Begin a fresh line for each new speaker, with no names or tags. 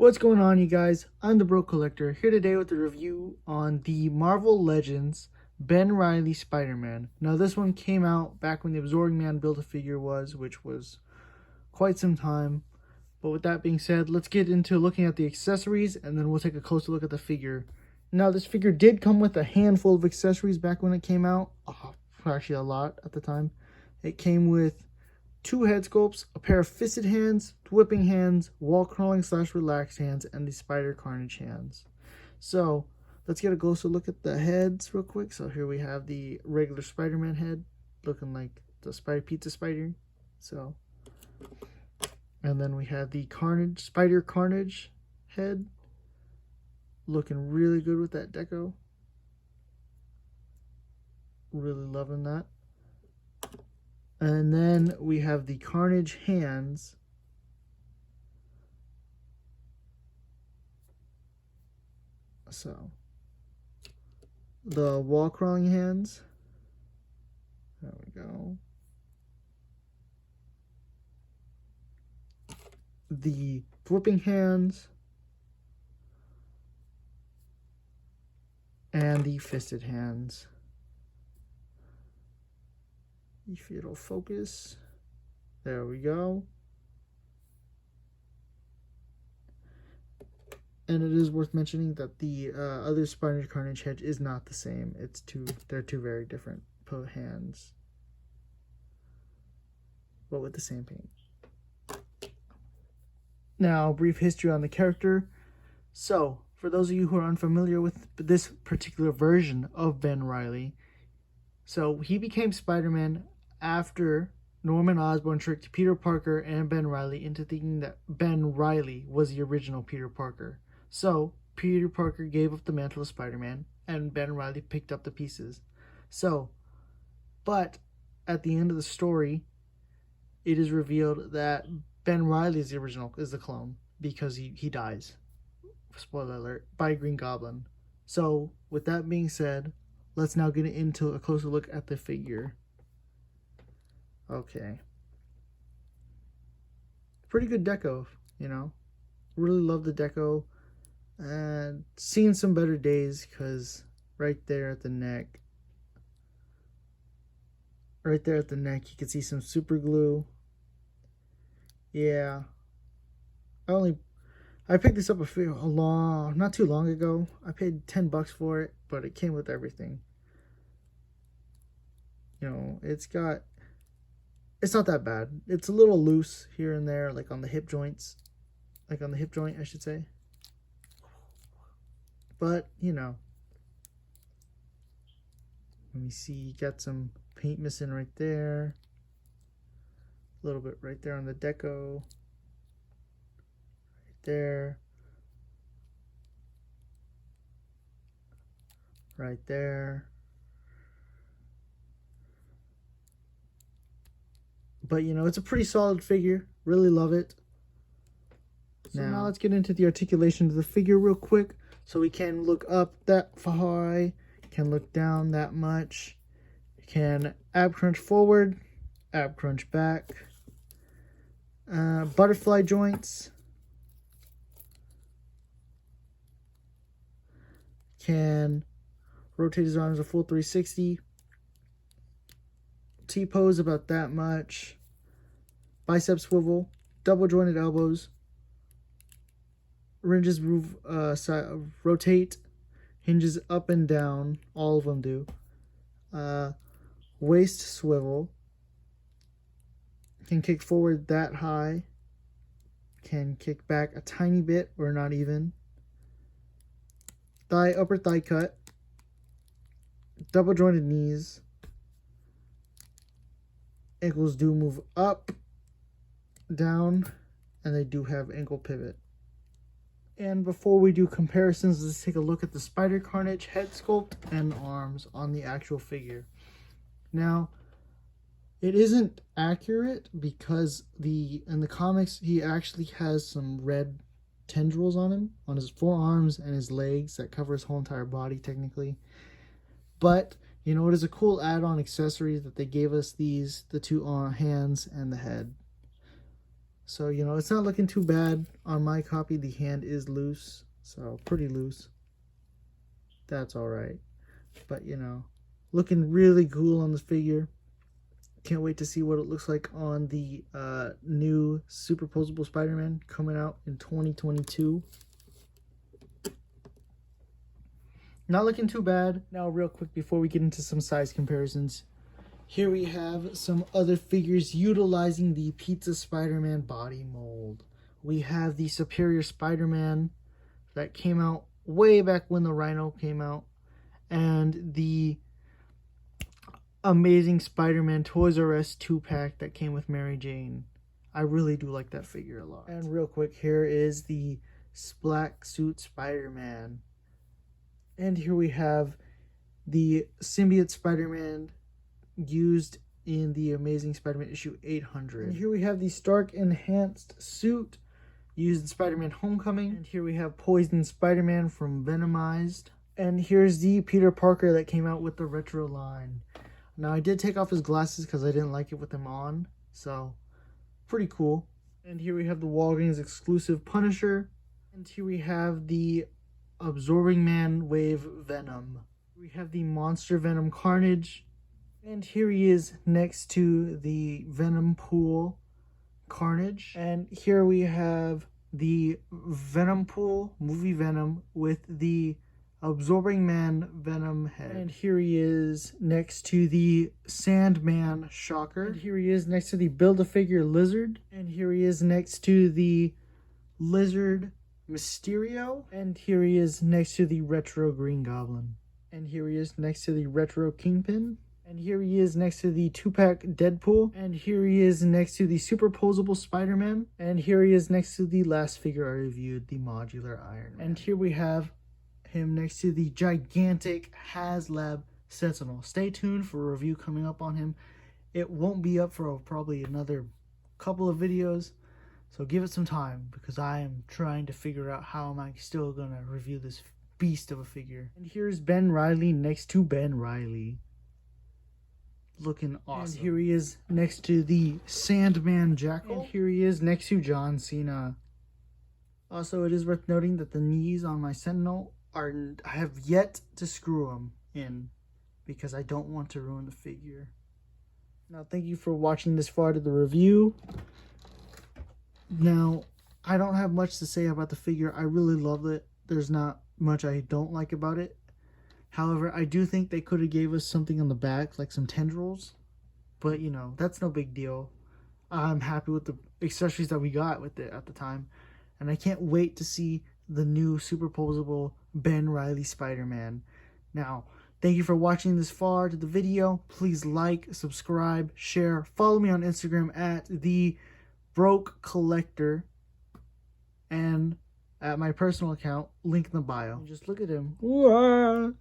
What's going on, you guys? I'm the Bro Collector, here today with a review on the Marvel Legends Ben Reilly Spider-Man. Now, this one came out back when the Absorbing Man Build-A-Figure was, which was quite some time. But with that being said, let's get into looking at the accessories, and then we'll take a closer look at the figure. Now, this figure did come with a handful of accessories back when it came out. Actually, a lot at the time. It came with 2 head sculpts, a pair of fisted hands, whipping hands, wall crawling / relaxed hands, and the spider carnage hands. So let's get a closer look at the heads real quick. So here we have the regular Spider-Man head, looking like the pizza spider. And then we have the spider carnage head, looking really good with that deco. Really loving that. And then we have the carnage hands. So, the wall crawling hands. There we go. The whipping hands. And the fisted hands. If it'll focus. There we go. And it is worth mentioning that the other Spider Carnage head is not the same. They're two very different hands, but with the same paint. Now, brief history on the character. So, for those of you who are unfamiliar with this particular version of Ben Reilly, so he became Spider-Man after Norman Osborn tricked Peter Parker and Ben Reilly into thinking that Ben Reilly was the original Peter Parker. So Peter Parker gave up the mantle of Spider-Man and Ben Reilly picked up the pieces. But at the end of the story, it is revealed that Ben Reilly is the clone, because he dies, spoiler alert, by Green Goblin. So with that being said, let's now get into a closer look at the figure. Okay. Pretty good deco, you know. Really love the deco. And seen some better days, because right there at the neck, you can see some super glue. Yeah. I picked this up not too long ago. I paid $10 for it, but it came with everything. You know, it's not that bad. It's a little loose here and there, like on the hip joints. Like on the hip joint, I should say. But, you know. Let me see, you got some paint missing right there. A little bit right there on the deco. Right there. Right there. But, you know, it's a pretty solid figure. Really love it. So now let's get into the articulation of the figure real quick. So we can look up that high, can look down that much, can ab crunch forward, ab crunch back, butterfly joints, can rotate his arms a full 360, T-pose about that much, bicep swivel, double jointed elbows, hinges rotate, hinges up and down, all of them do, waist swivel, can kick forward that high, can kick back a tiny bit or not even, upper thigh cut, double jointed knees, ankles do move up, down, and they do have ankle pivot. And before we do comparisons, let's take a look at the Spider Carnage head sculpt and arms on the actual figure. Now, it isn't accurate because in the comics, he actually has some red tendrils on him, on his forearms and his legs, that cover his whole entire body technically. But, you know, it is a cool add-on accessory that they gave us the 2 hands and the head. So, you know, it's not looking too bad. On my copy, the hand is loose. So, pretty loose. That's alright. But, you know, looking really cool on this figure. Can't wait to see what it looks like on the new Superposable Spider-Man coming out in 2022. Not looking too bad. Now, real quick, before we get into some size comparisons, here we have some other figures utilizing the Pizza Spider-Man body mold. We have the Superior Spider-Man that came out way back when the Rhino came out, and the Amazing Spider-Man Toys R Us 2-pack that came with Mary Jane. I really do like that figure a lot. And real quick, here is the Black Suit Spider-Man. And here we have the Symbiote Spider-Man used in the Amazing Spider-Man issue 800. And here we have the Stark Enhanced Suit used in Spider-Man Homecoming. And here we have Poison Spider-Man from Venomized. And here's the Peter Parker that came out with the retro line. Now, I did take off his glasses because I didn't like it with them on. So, pretty cool. And here we have the Walgreens exclusive Punisher. And here we have the Absorbing Man Wave Venom. We have the Monster Venom Carnage. And here he is next to the Venom Pool Carnage. And here we have the Venom Pool movie Venom with the Absorbing Man Venom head. And here he is next to the Sandman Shocker. And here he is next to the Build-A-Figure Lizard. And here he is next to the Lizard Mysterio. And here he is next to the Retro Green Goblin. And here he is next to the Retro Kingpin. And here he is next to the 2-pack Deadpool. And here he is next to the Superposable Spider-Man. And here he is next to the last figure I reviewed, the Modular Iron Man. And here we have him next to the gigantic HasLab Sentinel. Stay tuned for a review coming up on him. It won't be up for probably another couple of videos, so give it some time because I am trying to figure out how am I still gonna review this beast of a figure. And here's Ben Reilly next to Ben Reilly, looking awesome. And here he is next to the Sandman Jackal. And here he is next to John Cena. Also, it is worth noting that the knees on my Sentinel I have yet to screw them in because I don't want to ruin the figure. Now, thank you for watching this far to the review. Now, I don't have much to say about the figure. I really love it. There's not much I don't like about it. However, I do think they could have gave us something on the back, like some tendrils. But, you know, that's no big deal. I'm happy with the accessories that we got with it at the time. And I can't wait to see the new Superposable Ben Reilly Spider-Man. Now, thank you for watching this far to the video. Please like, subscribe, share, follow me on Instagram at the Broke Collector, and at my personal account, link in the bio. Just look at him. Ooh, ah.